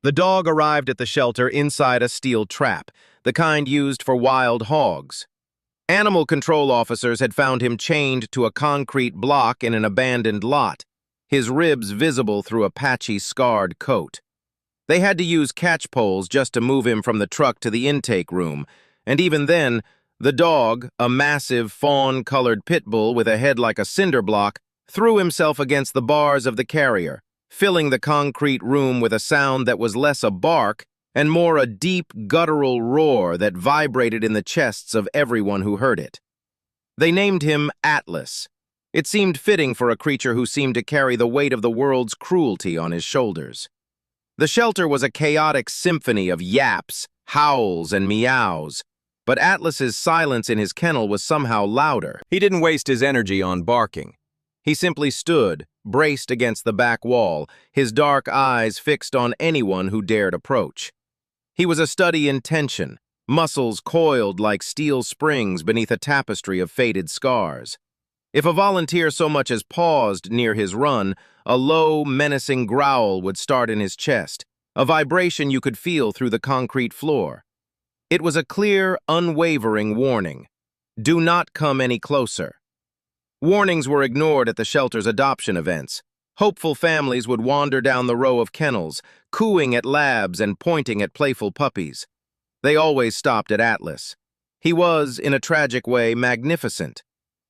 The dog arrived at the shelter inside a steel trap, the kind used for wild hogs. Animal control officers had found him chained to a concrete block in an abandoned lot, his ribs visible through a patchy, scarred coat. They had to use catch poles just to move him from the truck to the intake room, and even then, the dog, a massive fawn-colored pit bull with a head like a cinder block, threw himself against the bars of the carrier, filling the concrete room with a sound that was less a bark and more a deep, guttural roar that vibrated in the chests of everyone who heard it. They named him Atlas. It seemed fitting for a creature who seemed to carry the weight of the world's cruelty on his shoulders. The shelter was a chaotic symphony of yaps, howls, and meows, but Atlas's silence in his kennel was somehow louder. He didn't waste his energy on barking. He simply stood, braced against the back wall, his dark eyes fixed on anyone who dared approach. He was a study in tension, muscles coiled like steel springs beneath a tapestry of faded scars. If a volunteer so much as paused near his run, a low, menacing growl would start in his chest, a vibration you could feel through the concrete floor. It was a clear, unwavering warning. Do not come any closer. Warnings were ignored at the shelter's adoption events. Hopeful families would wander down the row of kennels, cooing at labs and pointing at playful puppies. They always stopped at Atlas. He was, in a tragic way, magnificent.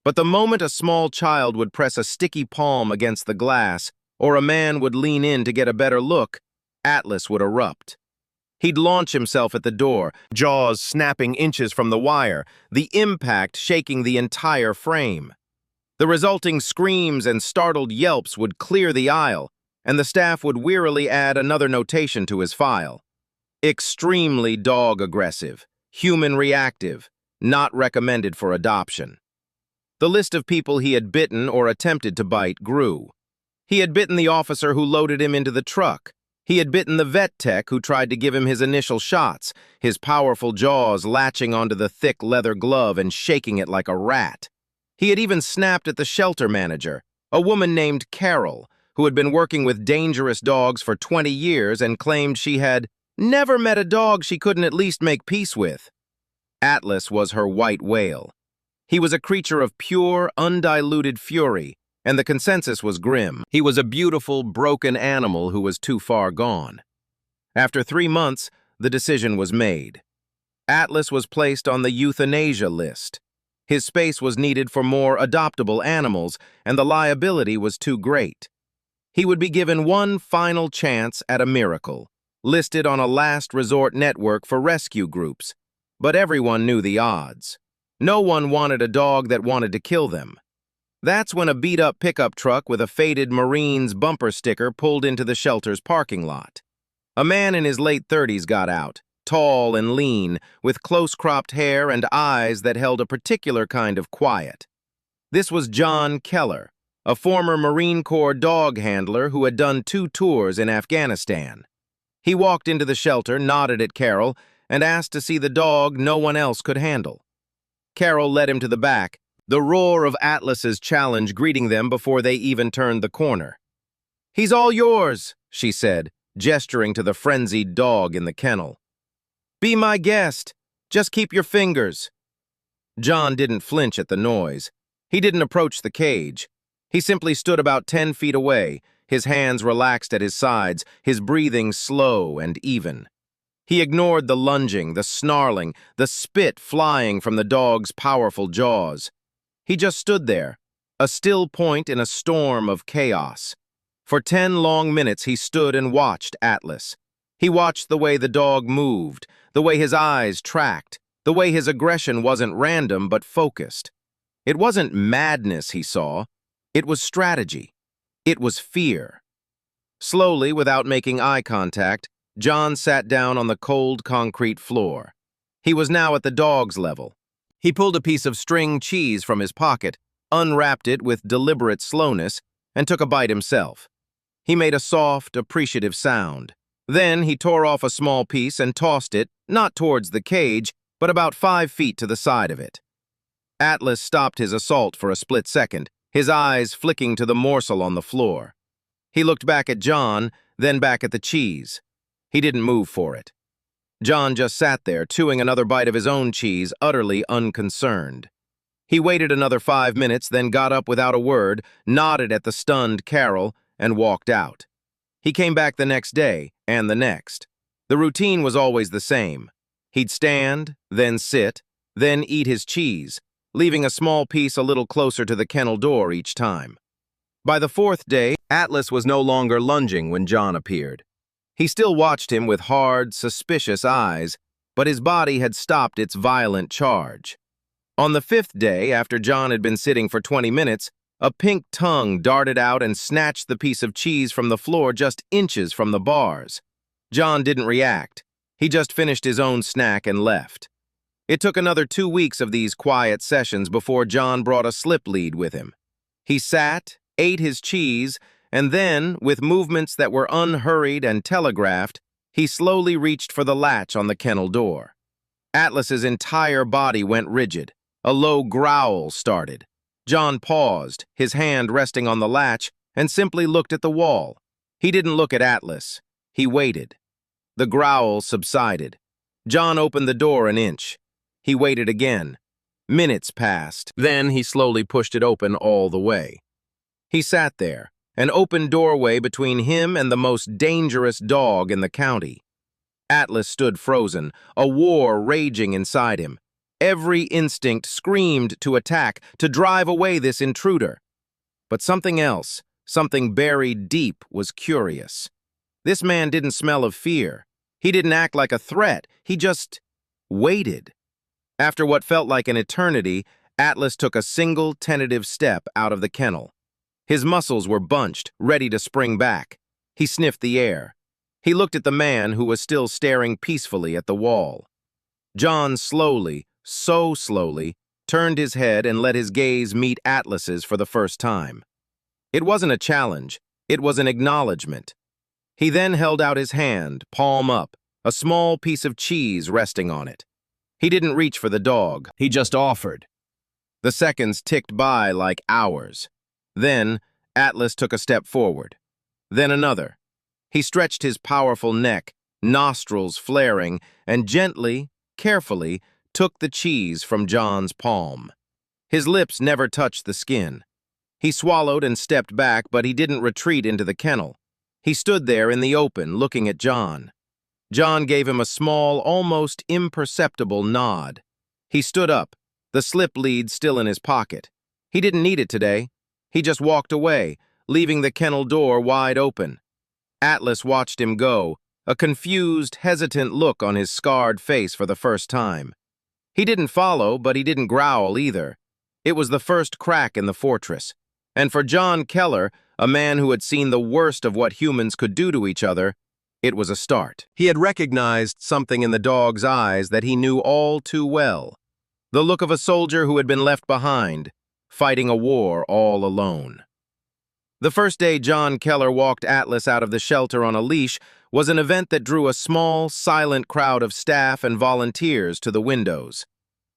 But the moment a small child would press a sticky palm against the glass, or a man would lean in to get a better look, Atlas would erupt. He'd launch himself at the door, jaws snapping inches from the wire, the impact shaking the entire frame. The resulting screams and startled yelps would clear the aisle, and the staff would wearily add another notation to his file. Extremely dog-aggressive, human-reactive, not recommended for adoption. The list of people he had bitten or attempted to bite grew. He had bitten the officer who loaded him into the truck. He had bitten the vet tech who tried to give him his initial shots, his powerful jaws latching onto the thick leather glove and shaking it like a rat. He had even snapped at the shelter manager, a woman named Carol, who had been working with dangerous dogs for 20 years and claimed she had never met a dog she couldn't at least make peace with. Atlas was her white whale. He was a creature of pure, undiluted fury, and the consensus was grim. He was a beautiful, broken animal who was too far gone. After 3 months, the decision was made. Atlas was placed on the euthanasia list. His space was needed for more adoptable animals, and the liability was too great. He would be given one final chance at a miracle, listed on a last resort network for rescue groups. But everyone knew the odds. No one wanted a dog that wanted to kill them. That's when a beat-up pickup truck with a faded Marines bumper sticker pulled into the shelter's parking lot. A man in his late 30s got out, tall and lean, with close-cropped hair and eyes that held a particular kind of quiet. This was John Keller, a former Marine Corps dog handler who had done 2 tours in Afghanistan. He walked into the shelter, nodded at Carol, and asked to see the dog no one else could handle. Carol led him to the back, the roar of Atlas's challenge greeting them before they even turned the corner. "He's all yours," she said, gesturing to the frenzied dog in the kennel. "Be my guest. Just keep your fingers." John didn't flinch at the noise. He didn't approach the cage. He simply stood about 10 feet away, his hands relaxed at his sides, his breathing slow and even. He ignored the lunging, the snarling, the spit flying from the dog's powerful jaws. He just stood there, a still point in a storm of chaos. For 10 long minutes he stood and watched Atlas. He watched the way the dog moved, the way his eyes tracked, the way his aggression wasn't random but focused. It wasn't madness he saw. It was strategy. It was fear. Slowly, without making eye contact, John sat down on the cold concrete floor. He was now at the dog's level. He pulled a piece of string cheese from his pocket, unwrapped it with deliberate slowness, and took a bite himself. He made a soft, appreciative sound. Then he tore off a small piece and tossed it, not towards the cage, but about 5 feet to the side of it. Atlas stopped his assault for a split second, his eyes flicking to the morsel on the floor. He looked back at John, then back at the cheese. He didn't move for it. John just sat there, chewing another bite of his own cheese, utterly unconcerned. He waited another 5 minutes, then got up without a word, nodded at the stunned Carol, and walked out. He came back the next day, and the next. The routine was always the same. He'd stand, then sit, then eat his cheese, leaving a small piece a little closer to the kennel door each time. By the fourth day, Atlas was no longer lunging when John appeared. He still watched him with hard, suspicious eyes, but his body had stopped its violent charge. On the fifth day, after John had been sitting for 20 minutes, a pink tongue darted out and snatched the piece of cheese from the floor just inches from the bars. John didn't react. He just finished his own snack and left. It took another 2 weeks of these quiet sessions before John brought a slip lead with him. He sat, ate his cheese, and then, with movements that were unhurried and telegraphed, he slowly reached for the latch on the kennel door. Atlas's entire body went rigid. A low growl started. John paused, his hand resting on the latch, and simply looked at the wall. He didn't look at Atlas. He waited. The growl subsided. John opened the door an inch. He waited again. Minutes passed. Then he slowly pushed it open all the way. He sat there, an open doorway between him and the most dangerous dog in the county. Atlas stood frozen, a war raging inside him. Every instinct screamed to attack, to drive away this intruder. But something else, something buried deep, was curious. This man didn't smell of fear. He didn't act like a threat. He just waited. After what felt like an eternity, Atlas took a single tentative step out of the kennel. His muscles were bunched, ready to spring back. He sniffed the air. He looked at the man who was still staring peacefully at the wall. John slowly, so slowly, turned his head and let his gaze meet Atlas's for the first time. It wasn't a challenge. It was an acknowledgement. He then held out his hand, palm up, a small piece of cheese resting on it. He didn't reach for the dog. He just offered. The seconds ticked by like hours. Then, Atlas took a step forward. Then another. He stretched his powerful neck, nostrils flaring, and gently, carefully, took the cheese from John's palm. His lips never touched the skin. He swallowed and stepped back, but he didn't retreat into the kennel. He stood there in the open, looking at John. John gave him a small, almost imperceptible nod. He stood up, the slip lead still in his pocket. He didn't need it today. He just walked away, leaving the kennel door wide open. Atlas watched him go, a confused, hesitant look on his scarred face for the first time. He didn't follow, but he didn't growl either. It was the first crack in the fortress. And for John Keller, a man who had seen the worst of what humans could do to each other, it was a start. He had recognized something in the dog's eyes that he knew all too well. The look of a soldier who had been left behind, fighting a war all alone. The first day John Keller walked Atlas out of the shelter on a leash was an event that drew a small, silent crowd of staff and volunteers to the windows.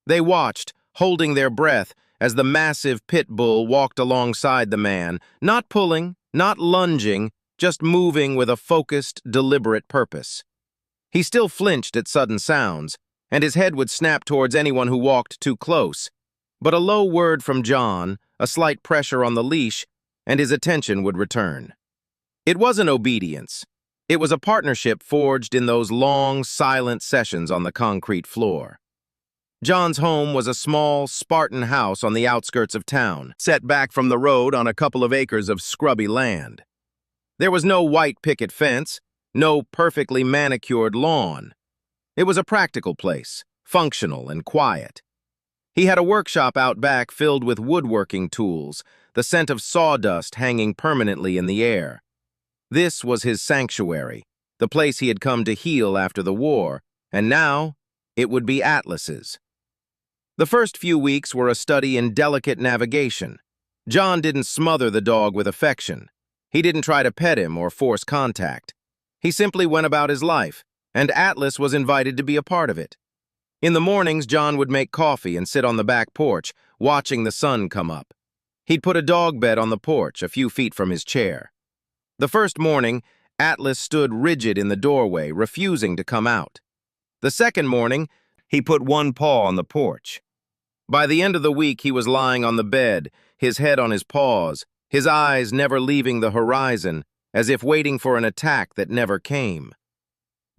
They watched, holding their breath, as the massive pit bull walked alongside the man, not pulling, not lunging, just moving with a focused, deliberate purpose. He still flinched at sudden sounds, and his head would snap towards anyone who walked too close. But a low word from John, a slight pressure on the leash, and his attention would return. It wasn't obedience. It was a partnership forged in those long, silent sessions on the concrete floor. John's home was a small, Spartan house on the outskirts of town, set back from the road on a couple of acres of scrubby land. There was no white picket fence, no perfectly manicured lawn. It was a practical place, functional and quiet. He had a workshop out back filled with woodworking tools, the scent of sawdust hanging permanently in the air. This was his sanctuary, the place he had come to heal after the war, and now it would be Atlas's. The first few weeks were a study in delicate navigation. John didn't smother the dog with affection. He didn't try to pet him or force contact. He simply went about his life, and Atlas was invited to be a part of it. In the mornings, John would make coffee and sit on the back porch, watching the sun come up. He'd put a dog bed on the porch, a few feet from his chair. The first morning, Atlas stood rigid in the doorway, refusing to come out. The second morning, he put one paw on the porch. By the end of the week, he was lying on the bed, his head on his paws, his eyes never leaving the horizon, as if waiting for an attack that never came.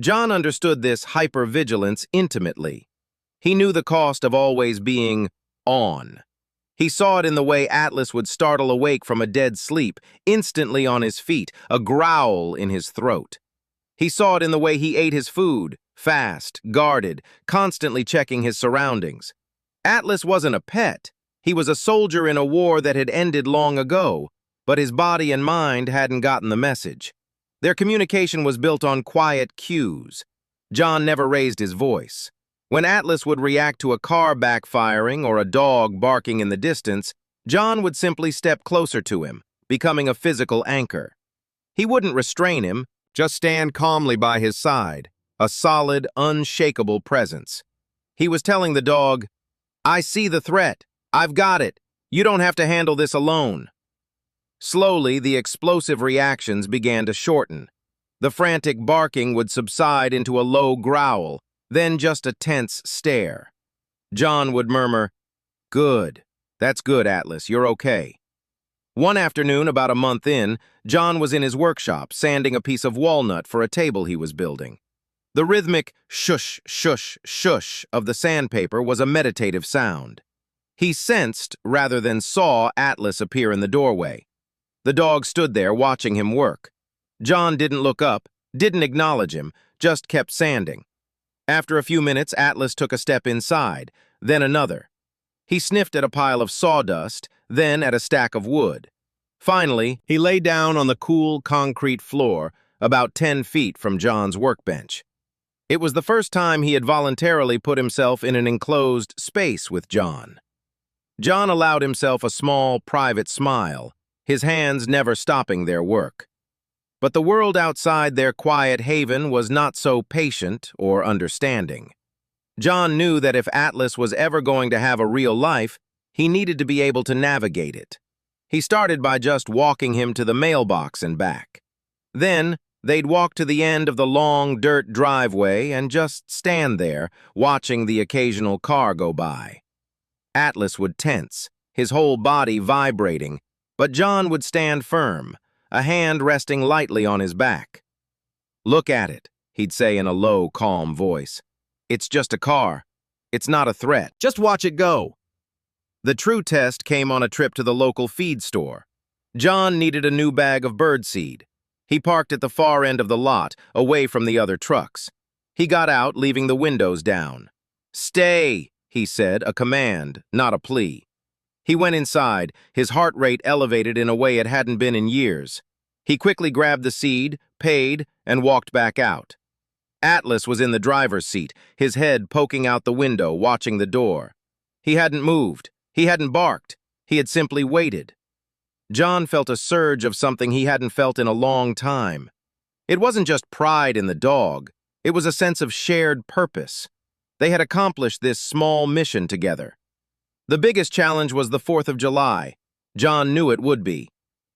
John understood this hypervigilance intimately. He knew the cost of always being on. He saw it in the way Atlas would startle awake from a dead sleep, instantly on his feet, a growl in his throat. He saw it in the way he ate his food, fast, guarded, constantly checking his surroundings. Atlas wasn't a pet. He was a soldier in a war that had ended long ago, but his body and mind hadn't gotten the message. Their communication was built on quiet cues. John never raised his voice. When Atlas would react to a car backfiring or a dog barking in the distance, John would simply step closer to him, becoming a physical anchor. He wouldn't restrain him, just stand calmly by his side, a solid, unshakable presence. He was telling the dog, "I see the threat. I've got it. You don't have to handle this alone." Slowly, the explosive reactions began to shorten. The frantic barking would subside into a low growl, then just a tense stare. John would murmur, "Good. That's good, Atlas. You're okay." One afternoon, about a month in, John was in his workshop, sanding a piece of walnut for a table he was building. The rhythmic shush, shush, shush of the sandpaper was a meditative sound. He sensed, rather than saw, Atlas appear in the doorway. The dog stood there watching him work. John didn't look up, didn't acknowledge him, just kept sanding. After a few minutes, Atlas took a step inside, then another. He sniffed at a pile of sawdust, then at a stack of wood. Finally, he lay down on the cool concrete floor, about 10 feet from John's workbench. It was the first time he had voluntarily put himself in an enclosed space with John. John allowed himself a small, private smile, his hands never stopping their work. But the world outside their quiet haven was not so patient or understanding. John knew that if Atlas was ever going to have a real life, he needed to be able to navigate it. He started by just walking him to the mailbox and back. Then, they'd walk to the end of the long dirt driveway and just stand there, watching the occasional car go by. Atlas would tense, his whole body vibrating, but John would stand firm, a hand resting lightly on his back. "Look at it," he'd say in a low, calm voice. "It's just a car. It's not a threat. Just watch it go." The true test came on a trip to the local feed store. John needed a new bag of birdseed. He parked at the far end of the lot, away from the other trucks. He got out, leaving the windows down. "Stay," he said, a command, not a plea. He went inside, his heart rate elevated in a way it hadn't been in years. He quickly grabbed the seed, paid, and walked back out. Atlas was in the driver's seat, his head poking out the window, watching the door. He hadn't moved. He hadn't barked. He had simply waited. John felt a surge of something he hadn't felt in a long time. It wasn't just pride in the dog. It was a sense of shared purpose. They had accomplished this small mission together. The biggest challenge was the 4th of July. John knew it would be.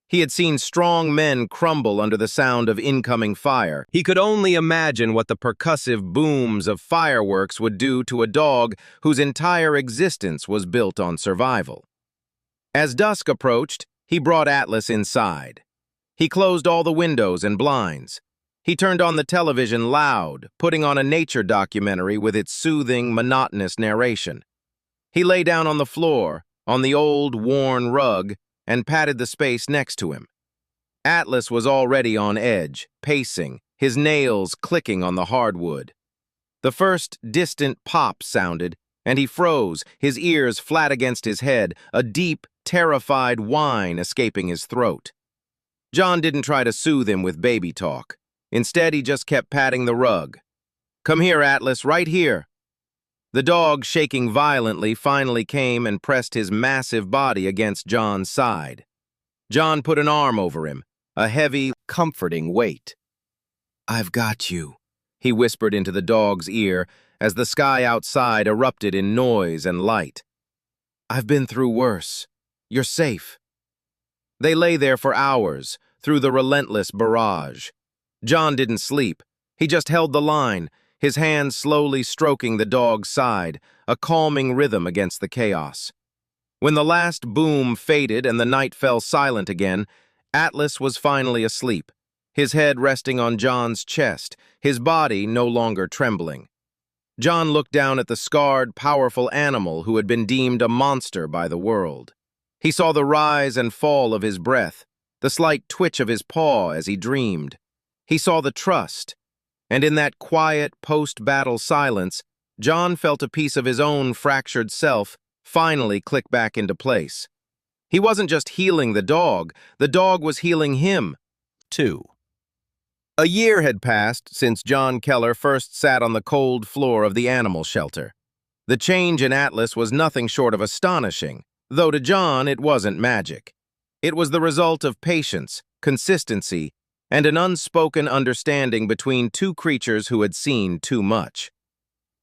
He had seen strong men crumble under the sound of incoming fire. He could only imagine what the percussive booms of fireworks would do to a dog whose entire existence was built on survival. As dusk approached, he brought Atlas inside. He closed all the windows and blinds. He turned on the television loud, putting on a nature documentary with its soothing, monotonous narration. He lay down on the floor, on the old, worn rug, and patted the space next to him. Atlas was already on edge, pacing, his nails clicking on the hardwood. The first distant pop sounded, and he froze, his ears flat against his head, a deep, terrified whine escaping his throat. John didn't try to soothe him with baby talk. Instead, he just kept patting the rug. "Come here, Atlas, right here." The dog, shaking violently, finally came and pressed his massive body against John's side. John put an arm over him, a heavy, comforting weight. "I've got you," he whispered into the dog's ear as the sky outside erupted in noise and light. "I've been through worse. You're safe." They lay there for hours, through the relentless barrage. John didn't sleep. He just held the line, his hand slowly stroking the dog's side, a calming rhythm against the chaos. When the last boom faded and the night fell silent again, Atlas was finally asleep, his head resting on John's chest, his body no longer trembling. John looked down at the scarred, powerful animal who had been deemed a monster by the world. He saw the rise and fall of his breath, the slight twitch of his paw as he dreamed. He saw the trust, and in that quiet, post-battle silence, John felt a piece of his own fractured self finally click back into place. He wasn't just healing the dog was healing him, too. A year had passed since John Keller first sat on the cold floor of the animal shelter. The change in Atlas was nothing short of astonishing, though to John it wasn't magic. It was the result of patience, consistency, and an unspoken understanding between two creatures who had seen too much.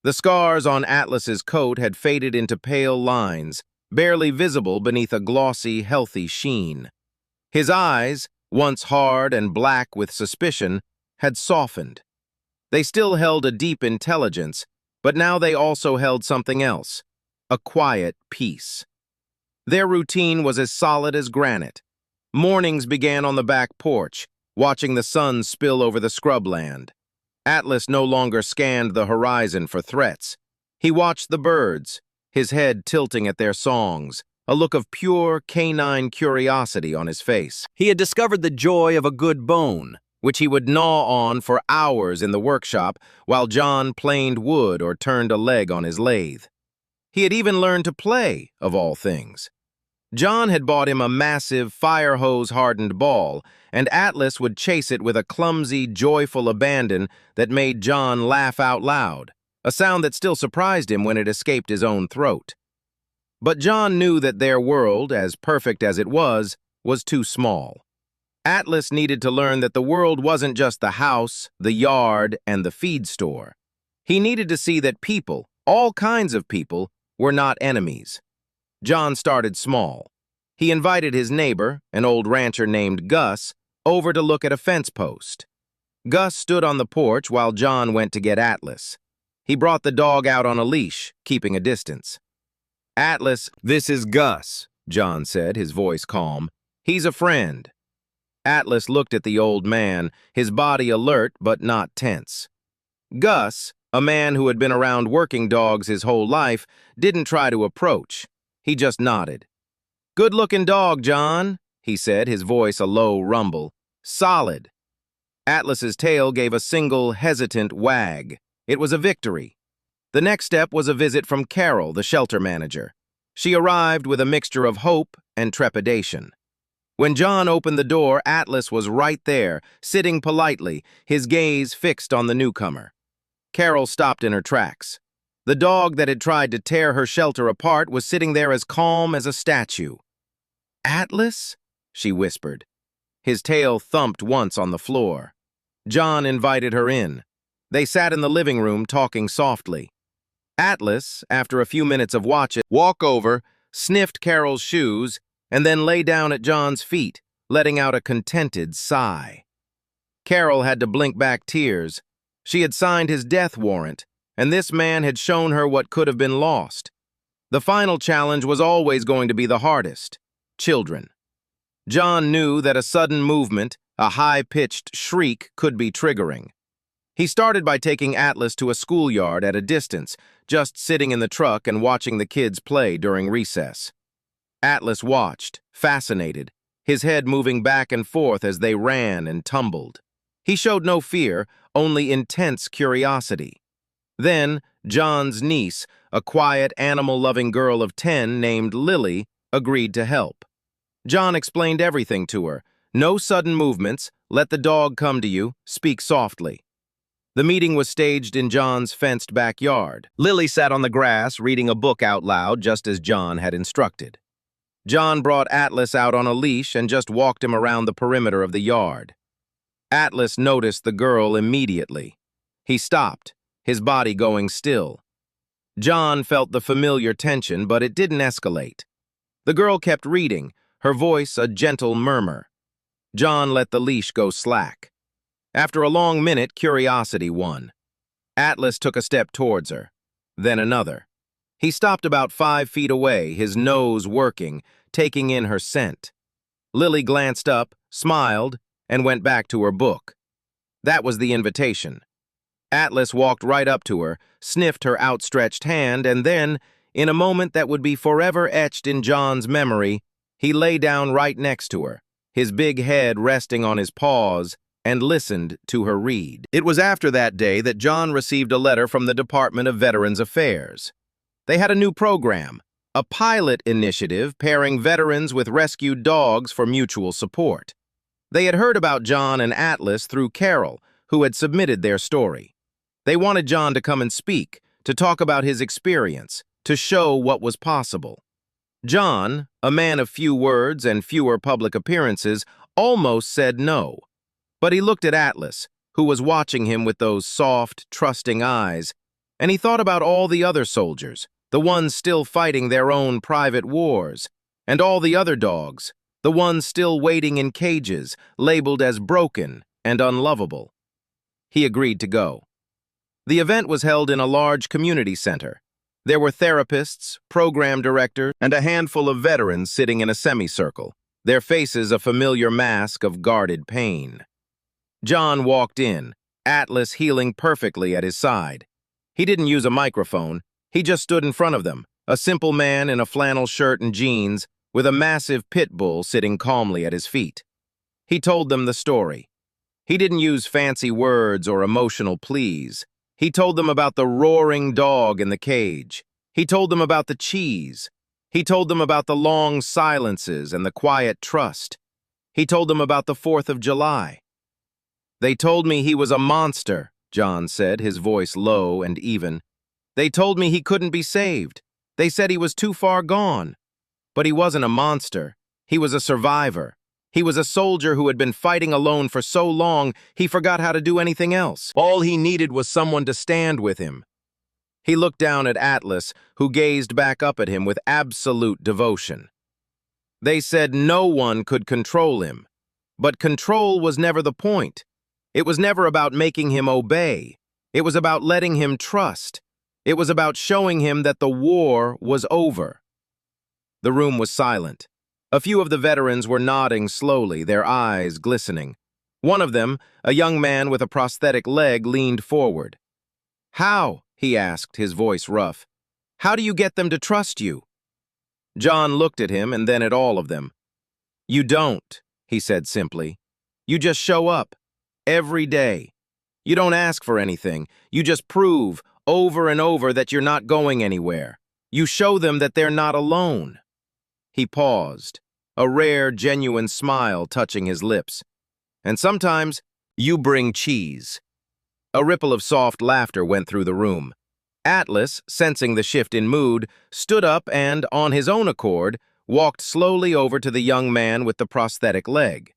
The scars on Atlas's coat had faded into pale lines, barely visible beneath a glossy, healthy sheen. His eyes, once hard and black with suspicion, had softened. They still held a deep intelligence, but now they also held something else, a quiet peace. Their routine was as solid as granite. Mornings began on the back porch, watching the sun spill over the scrubland. Atlas no longer scanned the horizon for threats. He watched the birds, his head tilting at their songs, a look of pure canine curiosity on his face. He had discovered the joy of a good bone, which he would gnaw on for hours in the workshop while John planed wood or turned a leg on his lathe. He had even learned to play, of all things. John had bought him a massive, fire-hose-hardened ball, and Atlas would chase it with a clumsy, joyful abandon that made John laugh out loud, a sound that still surprised him when it escaped his own throat. But John knew that their world, as perfect as it was too small. Atlas needed to learn that the world wasn't just the house, the yard, and the feed store. He needed to see that people, all kinds of people, were not enemies. John started small. He invited his neighbor, an old rancher named Gus, over to look at a fence post. Gus stood on the porch while John went to get Atlas. He brought the dog out on a leash, keeping a distance. "Atlas, this is Gus," John said, his voice calm. "He's a friend." Atlas looked at the old man, his body alert but not tense. Gus, a man who had been around working dogs his whole life, didn't try to approach. He just nodded. "Good-looking dog, John," he said, his voice a low rumble. "Solid." Atlas's tail gave a single, hesitant wag. It was a victory. The next step was a visit from Carol, the shelter manager. She arrived with a mixture of hope and trepidation. When John opened the door, Atlas was right there, sitting politely, his gaze fixed on the newcomer. Carol stopped in her tracks. The dog that had tried to tear her shelter apart was sitting there as calm as a statue. "Atlas?" she whispered. His tail thumped once on the floor. John invited her in. They sat in the living room talking softly. Atlas, after a few minutes of walk over, sniffed Carol's shoes, and then lay down at John's feet, letting out a contented sigh. Carol had to blink back tears. She had signed his death warrant, and this man had shown her what could have been lost. The final challenge was always going to be the hardest: children. John knew that a sudden movement, a high-pitched shriek, could be triggering. He started by taking Atlas to a schoolyard at a distance, just sitting in the truck and watching the kids play during recess. Atlas watched, fascinated, his head moving back and forth as they ran and tumbled. He showed no fear, only intense curiosity. Then, John's niece, a quiet, animal-loving girl of 10 named Lily, agreed to help. John explained everything to her. No sudden movements, let the dog come to you, speak softly. The meeting was staged in John's fenced backyard. Lily sat on the grass, reading a book out loud, just as John had instructed. John brought Atlas out on a leash and just walked him around the perimeter of the yard. Atlas noticed the girl immediately. He stopped, his body going still. John felt the familiar tension, but it didn't escalate. The girl kept reading, her voice a gentle murmur. John let the leash go slack. After a long minute, curiosity won. Atlas took a step towards her, then another. He stopped about 5 feet away, his nose working, taking in her scent. Lily glanced up, smiled, and went back to her book. That was the invitation. Atlas walked right up to her, sniffed her outstretched hand, and then, in a moment that would be forever etched in John's memory, he lay down right next to her, his big head resting on his paws, and listened to her read. It was after that day that John received a letter from the Department of Veterans Affairs. They had a new program, a pilot initiative pairing veterans with rescued dogs for mutual support. They had heard about John and Atlas through Carol, who had submitted their story. They wanted John to come and speak, to talk about his experience, to show what was possible. John, a man of few words and fewer public appearances, almost said no. But he looked at Atlas, who was watching him with those soft, trusting eyes, and he thought about all the other soldiers, the ones still fighting their own private wars, and all the other dogs, the ones still waiting in cages, labeled as broken and unlovable. He agreed to go. The event was held in a large community center. There were therapists, program directors, and a handful of veterans sitting in a semicircle, their faces a familiar mask of guarded pain. John walked in, Atlas healing perfectly at his side. He didn't use a microphone. He just stood in front of them, a simple man in a flannel shirt and jeans, with a massive pit bull sitting calmly at his feet. He told them the story. He didn't use fancy words or emotional pleas. He told them about the roaring dog in the cage. He told them about the cheese. He told them about the long silences and the quiet trust. He told them about the 4th of July. "They told me he was a monster," John said, his voice low and even. "They told me he couldn't be saved. They said he was too far gone. But he wasn't a monster. He was a survivor. He was a soldier who had been fighting alone for so long he forgot how to do anything else. All he needed was someone to stand with him." He looked down at Atlas, who gazed back up at him with absolute devotion. "They said no one could control him. But control was never the point. It was never about making him obey. It was about letting him trust. It was about showing him that the war was over." The room was silent. A few of the veterans were nodding slowly, their eyes glistening. One of them, a young man with a prosthetic leg, leaned forward. "How?" he asked, his voice rough. "How do you get them to trust you?" John looked at him and then at all of them. "You don't," he said simply. "You just show up. Every day. You don't ask for anything. You just prove, over and over, that you're not going anywhere. You show them that they're not alone." He paused, a rare, genuine smile touching his lips. "And sometimes, you bring cheese." A ripple of soft laughter went through the room. Atlas, sensing the shift in mood, stood up and, on his own accord, walked slowly over to the young man with the prosthetic leg.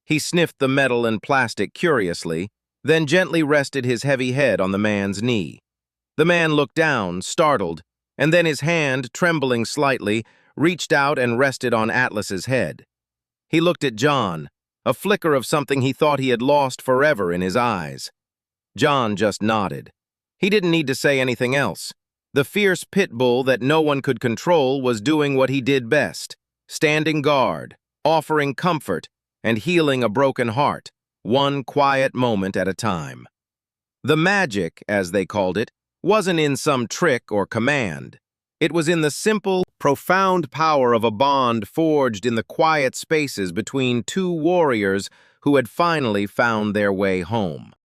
He sniffed the metal and plastic curiously, then gently rested his heavy head on the man's knee. The man looked down, startled, and then his hand, trembling slightly, reached out and rested on Atlas's head. He looked at John, a flicker of something he thought he had lost forever in his eyes. John just nodded. He didn't need to say anything else. The fierce pit bull that no one could control was doing what he did best, standing guard, offering comfort, and healing a broken heart, one quiet moment at a time. The magic, as they called it, wasn't in some trick or command. It was in the simple, profound power of a bond forged in the quiet spaces between two warriors who had finally found their way home.